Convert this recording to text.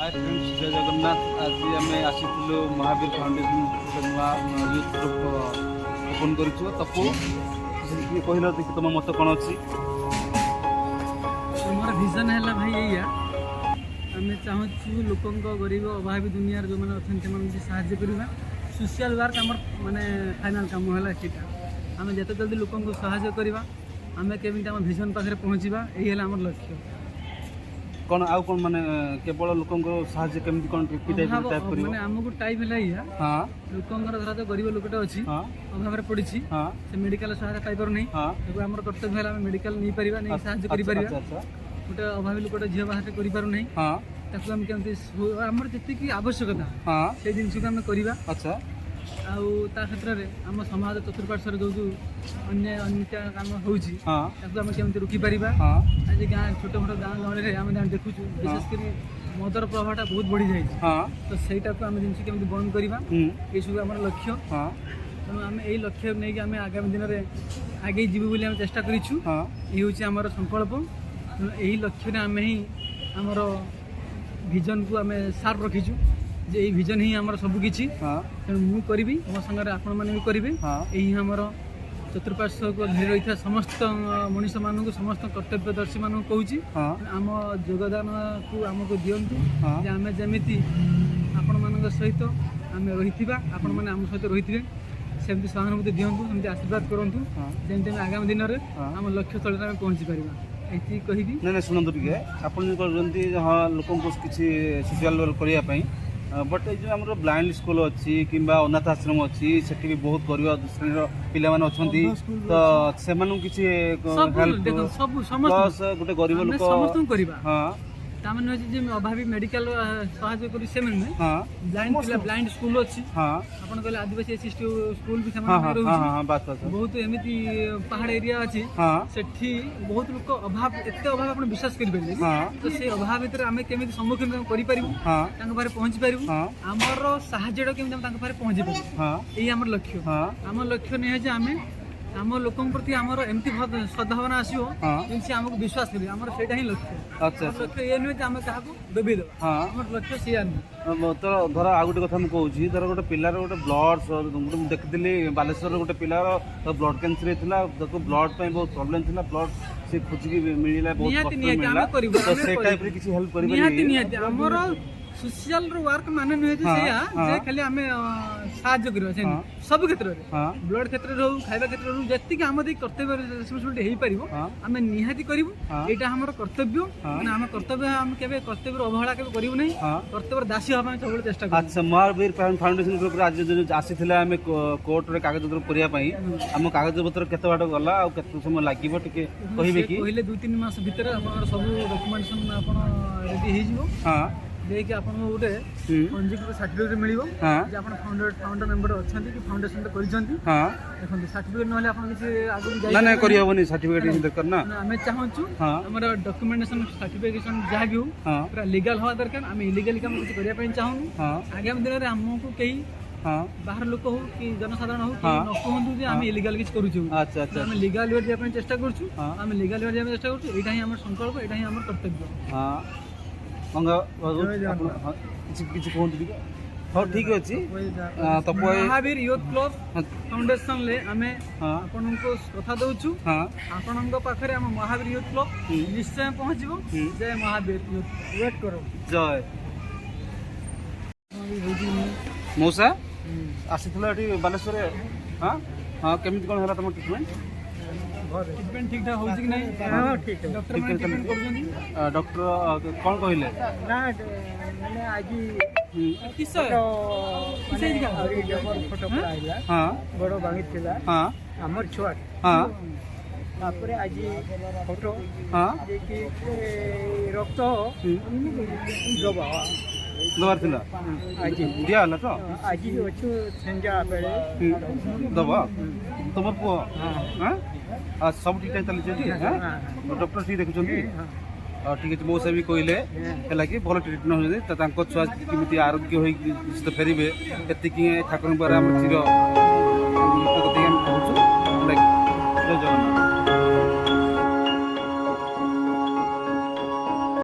Hi friends, जय जगन्नाथ। आज आम आसी Mahavir foundation youth group open कर तपु कहल देखिए तुम मत कौन अच्छी हमारा विजन है भाई यही आम चाहूँ लोक गरीब अभावी दुनिया जो मैंने अच्छा साहाଯ୍य करवा सोशल वर्क आम माने फाइनाल कम है सीटा आम जिते जल्दी लोक साहाଯ୍य करवा आम केमी आम विजन पाखे पहुँचा यही आम लक्ष्य कौन आउ कौन माने केवल लोक साहाଯ୍य केमती कौन माने आमको टाइप है या हाँ लोकंर धरा जो गरीब लोकटा अच्छी अभाव पड़ी से मेडिकल सहायता पाइपर नहीं आम कर्तव्य है मेडिकल नहीं पार नहीं साहाଯ୍य कर गोटे अभावी लोकटा झील बाहर कर आम जी आवश्यकता से जिन को आम करवा अच्छा आ क्षेत्र में आम समाज चतुर्पार्श्वर जो अन्य अन्य काम होमती रोकीपर आज गाँ छोट मोट गाँ गहली में आम देखु विशेषकर मदर प्रभावटा बहुत बढ़ी जाए तो सहीटा को आम जिन केमी बंद करवा ये सब आम लक्ष्य तेणु आम यही लक्ष्य नहीं आम आगामी दिन में आगे जीव बोली आम चेष्टा करूँ ये हूँ आम संकल्प तेणु यही लक्ष्य आम ही आमर विजन को आम सार रखीचु जे यही विजन ही आमर सबकि तेणु मुझे करी मो सागर आपण मैंने भी करेंगे यही आमर चतुर्पार्श्व को घेरी रही समस्त मनीष मानक समस्त कर्तव्यदर्शी मानक कहूँ आम योगदान को आमको दिंतु आम जमी आपण मान सहित आम रही आपण मैंने आम सहित रही थे सेमती सहानुभूति दिंतु सेमती आशीर्वाद करूँ जमी आगामी दिन में आम लक्ष्य स्थल में पहुँची पार ये कहबी ना शुणु टे आप हाँ लोक किसी सोशल वर्क करने बट ये जो आम ब्लाइंड स्कूल अच्छी कि अनाथ आश्रम अच्छी से भी बहुत गरीब श्रेणी पिला अच्छा तो से किसी गोटे गरीब लोक हाँ ताମାନେ जे अभावी मेडिकल सहायता करी से ब्लाइंड स्कूल अच्छी आपन कहले आदिवासी एससी स्कूल भी बहुत एमती पहाड़ एरिया अच्छी सेठी बहुत लोक अभाव एते अभाव आपन विश्वास करि परिबे तो से अभाव भीतर आमे केमिति सम्मुखीन करि परिबु तांग पारे पहुंची परिबु हमर सहायता केमिति हम तांग पारे पहुंची परिबु एही हमर लक्ष्य हमर लक्ष्य नै जे आमे आम लोक प्रति आमर एमती सद्भावना आसो जिनसे आमको विश्वास करें आमर सेटा ही लक्ष्य अच्छा लक्ष्य ये नुहे आम क्या देवी देवा लक्ष्य सी तो धर आ गोटे कथा मुझे धर गोटे पिलार गोटे ब्लड देखी बालेश्वर गोटे पिलार ब्लड कैंसर होता ब्लड बहुत प्रोब्लेम थी ब्लड से खोजिक मिलला बहुत किसी हेल्प कर सोशल वर्क माने नुहे जे खाली आम साहाଯ୍य करवा सब क्षेत्र में ब्लड क्षेत्र में खाଇବା क्षेत्र में जी आम कर्तव्य रेस्पॉन्सिबिलिटी हो पार आम निहाती करूँ यहाँ आम कर्तव्य आम कर्तव्य आम के कर्तव्य अवहेला के करूँ ना कर्तव्य दासी हाँ सब चेष्टा कर। अच्छा महावीर फाउंडेशन ग्रुप आज आसी आम कोर्ट में कागज पत्र करने आम कागज पत्र केत बाट गला आ समय लगे टे कहे कि कहले 2-3 मास भीतर सब डॉक्यूमेंटेशन आप रेडी हो देखिए आप गोटे पंजीकृत सर्टिफिकेट मिल फाउंडर मेंबर अच्छा कि फाउंडेशन देखते सर्टिफिकेट ना आगे करहबनी सर्टिफिकेट दरकार ना आम चाहूँ आम डॉक्यूमेंटेशन सर्टिफिकेशन जहाँ भी हो पूरा लीगल हवा दरकार आम इलीगल काम किसी करने चाहूँ आगामी दिन में आमको कई बाहर लोक हो कि जनसाधारण हो कि न कहतु जे आम इलीगल किसी करूँ आम लीगल वे जावाई चेष्टा करूँ आम लीगल वे जावाई चेष्टा करूँ यहाँ ही आम संकल्प यहाँ ही आम कर्तव्य मंगा किसी कहते हाँ ठीक अच्छे तो महावीर यूथ क्लब फाउंडेशन ले आमे आपन को कथा दउछु आपन पाखरे आम महावीर यूथ क्लब निश्चय पहुँचबो जय महावीर यूथ वेट करो जय मौसा आसीथिला एठी बालेश्वर हाँ हाँ केमिति कोन हला तम ट्रीटमेंट ट्रीटमेंट ठीक ठाक होची कि नहीं हां ठीक है डॉक्टर मैंने ट्रीटमेंट कर डॉक्टर कौन कहले ना मैंने आज किस फोटो पड़ाइला हां बड़ो बांगी थिला हां हमर छुआ हां तापरे आज फोटो हां जे कि रक्त दबार थिला आज दिया हला तो आज अच्छु संजा बेले दबा तुम पु हां आज सब ठीक ठाक चली डॉक्टर ठीक देखुं ठीक अच्छे मौसा भी कहले है कि भल ट्रिटमेंट होती छुआ केमी आरोग्य हो फेरबे ये ठाकुर चिर